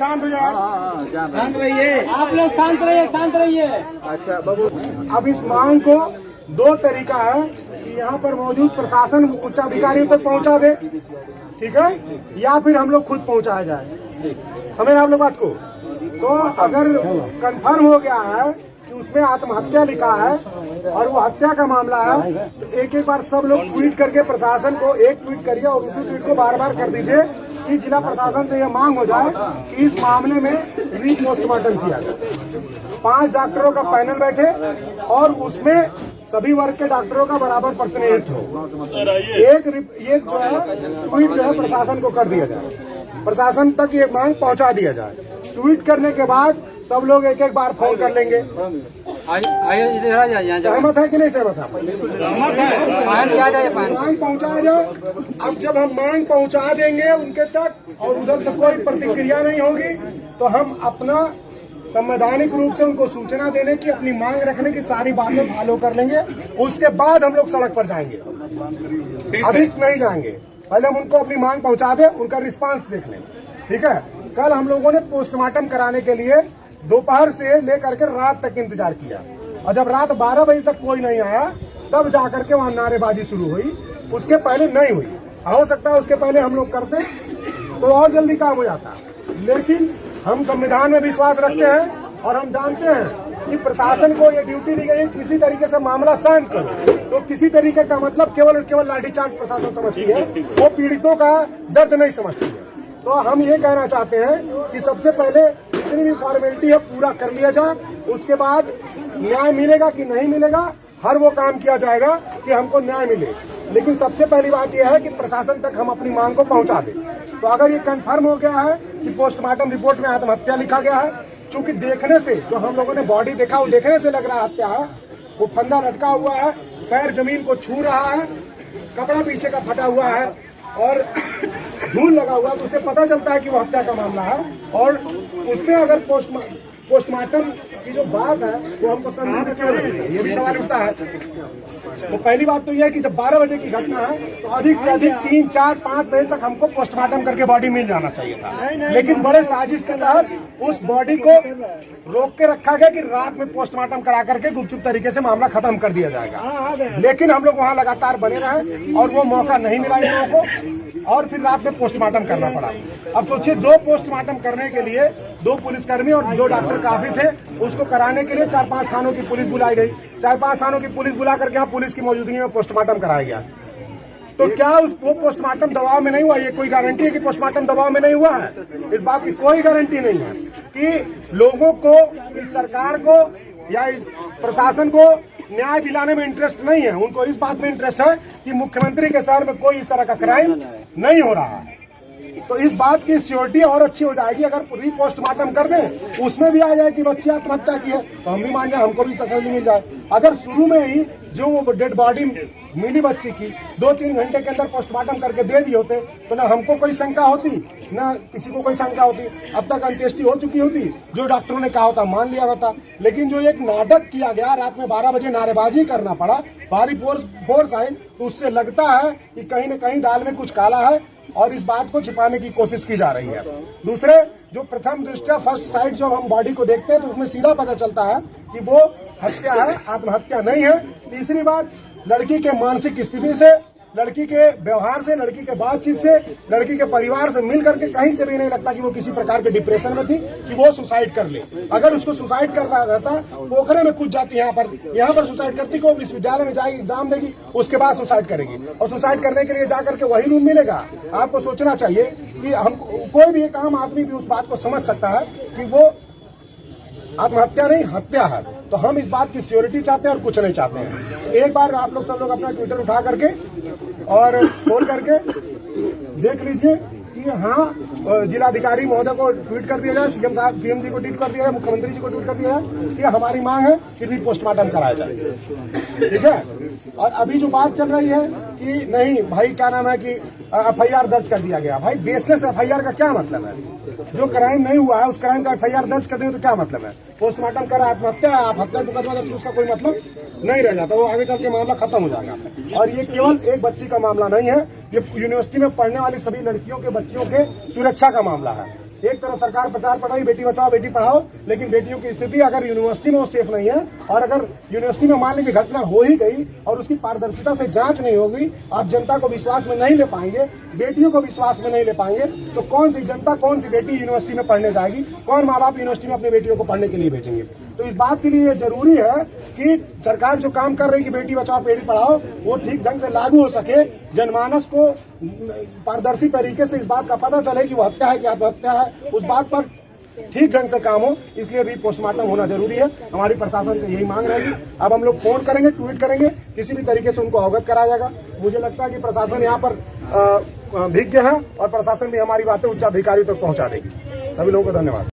शांत हो जाए, शांत रहिए, आप लोग शांत रहिए, शांत रहिए। अच्छा बाबू, अब इस मांग को दो तरीका है कि यहाँ पर मौजूद प्रशासन उच्चाधिकारियों तक पहुँचा दे, ठीक है, या फिर हम लोग खुद पहुँचाया जाए। समझ आप लोग बात को? तो अगर कंफर्म हो गया है कि उसमें आत्महत्या लिखा है और वो हत्या का मामला है, तो एक एक बार सब लोग ट्वीट करके प्रशासन को एक ट्वीट करिए और उसी ट्वीट को बार बार कर दीजिए कि जिला प्रशासन से यह मांग हो जाए कि इस मामले में रीपोस्टमार्टम किया जाए। 5 डॉक्टरों का पैनल बैठे और उसमें सभी वर्ग के डॉक्टरों का बराबर प्रतिनिधित्व हो। एक जो है ट्वीट जो है प्रशासन को कर दिया जाए, प्रशासन तक ये मांग पहुंचा दिया जाए। ट्वीट करने के बाद सब लोग एक एक बार फोन कर लेंगे। सहमत है कि नहीं सहमत है? मांग पहुंचाया जाए। अब जब हम मांग पहुंचा देंगे उनके तक और उधर से कोई प्रतिक्रिया नहीं होगी तो हम अपना संवैधानिक रूप से उनको सूचना देने की, अपनी मांग रखने की सारी बातें फॉलो कर लेंगे। उसके बाद हम लोग सड़क पर जाएंगे, अभी नहीं जाएंगे। पहले हम उनको अपनी मांग पहुंचा दे, उनका रिस्पांस देख लें, ठीक है। कल हम लोगों ने पोस्टमार्टम कराने के लिए दोपहर से लेकर के रात तक इंतजार किया और जब रात 12 बजे तक कोई नहीं आया तब जाकर के वहाँ नारेबाजी शुरू हुई। उसके पहले नहीं हुई, हो सकता है उसके पहले हम लोग करते तो और जल्दी काम हो जाता, लेकिन हम संविधान में विश्वास रखते हैं और हम जानते हैं कि प्रशासन को ये ड्यूटी दी गई है किसी तरीके से मामला शांत करो। तो किसी तरीके का मतलब केवल और केवल लाठीचार्ज प्रशासन समझती है, वो पीड़ितों का दर्द नहीं समझती है। तो हम ये कहना चाहते हैं कि सबसे पहले जितनी भी फॉर्मेलिटी है पूरा कर लिया जाए, उसके बाद न्याय मिलेगा कि नहीं मिलेगा हर वो काम किया जाएगा कि हमको न्याय मिले। लेकिन सबसे पहली बात यह है कि प्रशासन तक हम अपनी मांग को पहुंचा दें। तो अगर ये कंफर्म हो गया है कि पोस्टमार्टम रिपोर्ट में आत्महत्या लिखा गया है, क्योंकि देखने से जो हम लोगों ने बॉडी देखा वो देखने से लग रहा है हत्या है। वो फंदा लटका हुआ है, पैर जमीन को छू रहा है, कपड़ा पीछे का फटा हुआ है और धूल लगा हुआ है, तो उसे पता चलता है कि वो हत्या का मामला है। और उसमें अगर पोस्टमार्टम की जो बात है वो हमको संदिग्ध क्यों लगी है, ये भी सवाल उठता है। तो पहली बात तो यह है कि जब 12 बजे की घटना है तो अधिक से अधिक 3, 4, 5 बजे तक हमको पोस्टमार्टम करके बॉडी मिल जाना चाहिए था, लेकिन बड़े साजिश के तहत उस बॉडी को रोक के रखा गया कि रात में पोस्टमार्टम करा करके गुपचुप तरीके से मामला खत्म कर दिया जाएगा। लेकिन हम लोग वहाँ लगातार बने रहे और वो मौका नहीं मिला इन लोगों को और फिर रात में पोस्टमार्टम करना पड़ा। अब सोचिए 2 पोस्टमार्टम करने के लिए 2 पुलिसकर्मी और 2 डॉक्टर काफी थे, उसको कराने के लिए 4-5 थानों की पुलिस बुलाई गई। 4-5 थानों की पुलिस बुला करके यहाँ पुलिस की मौजूदगी में पोस्टमार्टम कराया गया। तो क्या वो पोस्टमार्टम दबाव में नहीं हुआ? ये कोई गारंटी है कि पोस्टमार्टम दबाव में नहीं हुआ है? इस बात की कोई गारंटी नहीं है कि लोगों को, इस सरकार को या इस प्रशासन को न्याय दिलाने में इंटरेस्ट नहीं है। उनको इस बात में इंटरेस्ट है कि मुख्यमंत्री के शहर में कोई इस तरह का क्राइम नहीं हो रहा है। तो इस बात की सिक्योरिटी और अच्छी हो जाएगी अगर रीपोस्टमार्टम कर दें, उसमें भी आ जाए कि बच्ची आत्महत्या की है तो हम भी मान जाए, हमको भी तसल्ली मिल जाए। अगर शुरू में ही जो वो डेड बॉडी मिली बच्ची की 2-3 घंटे के अंदर पोस्टमार्टम करके दे दिए होते तो ना हमको कोई शंका होती ना किसी को कोई शंका होती, अब तक अंत्येष्टि हो चुकी होती, जो डॉक्टरों ने कहा होता मान लिया होता। लेकिन जो एक नाटक किया गया, रात में 12 बजे नारेबाजी करना पड़ा, भारी फोर्स आई, तो उससे लगता है कि कहीं न कहीं दाल में कुछ काला है और इस बात को छिपाने की कोशिश की जा रही है। दूसरे, जो प्रथम दृष्टया फर्स्ट साइड जब हम बॉडी को देखते हैं तो उसमें सीधा पता चलता है कि वो हत्या है, आत्महत्या नहीं है। तीसरी बात, लड़की के मानसिक स्थिति से, लड़की के व्यवहार से, लड़की के बातचीत से, लड़की के परिवार से मिल करके कहीं से भी नहीं लगता कि वो किसी प्रकार के डिप्रेशन में थी कि वो सुसाइड कर ले। अगर उसको सुसाइड करना रहता पोखरे में कूद जाती, यहाँ पर सुसाइड करती को विश्वविद्यालय में जाएगी, एग्जाम देगी, उसके बाद सुसाइड करेगी और सुसाइड करने के लिए जाकर के वही रूम मिलेगा। आपको सोचना चाहिए कि हम कोई भी एक आम आदमी भी उस बात को समझ सकता है कि वो आत्महत्या नहीं हत्या है। तो हम इस बात की सिक्योरिटी चाहते हैं और कुछ नहीं चाहते हैं। एक बार आप लोग सब लोग अपना ट्विटर उठा करके और खोल करके देख लीजिए कि हाँ, जिलाधिकारी महोदय को ट्वीट कर दिया जाए, सीएम जी को ट्वीट कर दिया जाए, मुख्यमंत्री जी को ट्वीट कर दिया जाए कि हमारी मांग है कि रीपोस्टमार्टम कराया जाए, ठीक है। और अभी जो बात चल रही है कि नहीं भाई, क्या नाम है कि FIR दर्ज कर दिया गया। भाई बेसलेस FIR का क्या मतलब है? जो क्राइम नहीं हुआ है उस क्राइम का FIR दर्ज कर देंगे तो क्या मतलब है? पोस्टमार्टम करा आत्महत्या, आप हत्या मुकदमा तो उसका कोई मतलब नहीं रह जाता, वो आगे चल के मामला खत्म हो जाएगा। और ये केवल एक बच्ची का मामला नहीं है, ये यूनिवर्सिटी में पढ़ने वाली सभी लड़कियों के, बच्चियों के सुरक्षा का मामला है। एक तरफ सरकार प्रचार कर रही बेटी बचाओ बेटी पढ़ाओ, लेकिन बेटियों की स्थिति अगर यूनिवर्सिटी में वो सेफ नहीं है, और अगर यूनिवर्सिटी में मान लीजिए घटना हो ही गई और उसकी पारदर्शिता से जांच नहीं होगी, आप जनता को विश्वास में नहीं ले पाएंगे, बेटियों को विश्वास में नहीं ले पाएंगे, तो कौन सी जनता, कौन सी बेटी यूनिवर्सिटी में पढ़ने जाएगी, कौन माँ बाप यूनिवर्सिटी में अपनी बेटियों को पढ़ने के लिए भेजेंगे। तो इस बात के लिए जरूरी है कि सरकार जो काम कर रही है कि बेटी बचाओ बेटी पढ़ाओ, वो ठीक ढंग से लागू हो सके, जनमानस को पारदर्शी तरीके से इस बात का पता चले कि वो हत्या है कि आत्महत्या है, उस बात पर ठीक ढंग से काम हो। इसलिए भी पोस्टमार्टम होना जरूरी है। हमारी प्रशासन से यही मांग रहेगी। अब हम लोग फोन करेंगे, ट्वीट करेंगे, किसी भी तरीके से उनको अवगत कराया जाएगा। मुझे लगता है कि प्रशासन यहाँ पर विज्ञ है और प्रशासन भी हमारी बातें उच्च अधिकारियों तक पहुँचा देगी। सभी लोगों को धन्यवाद।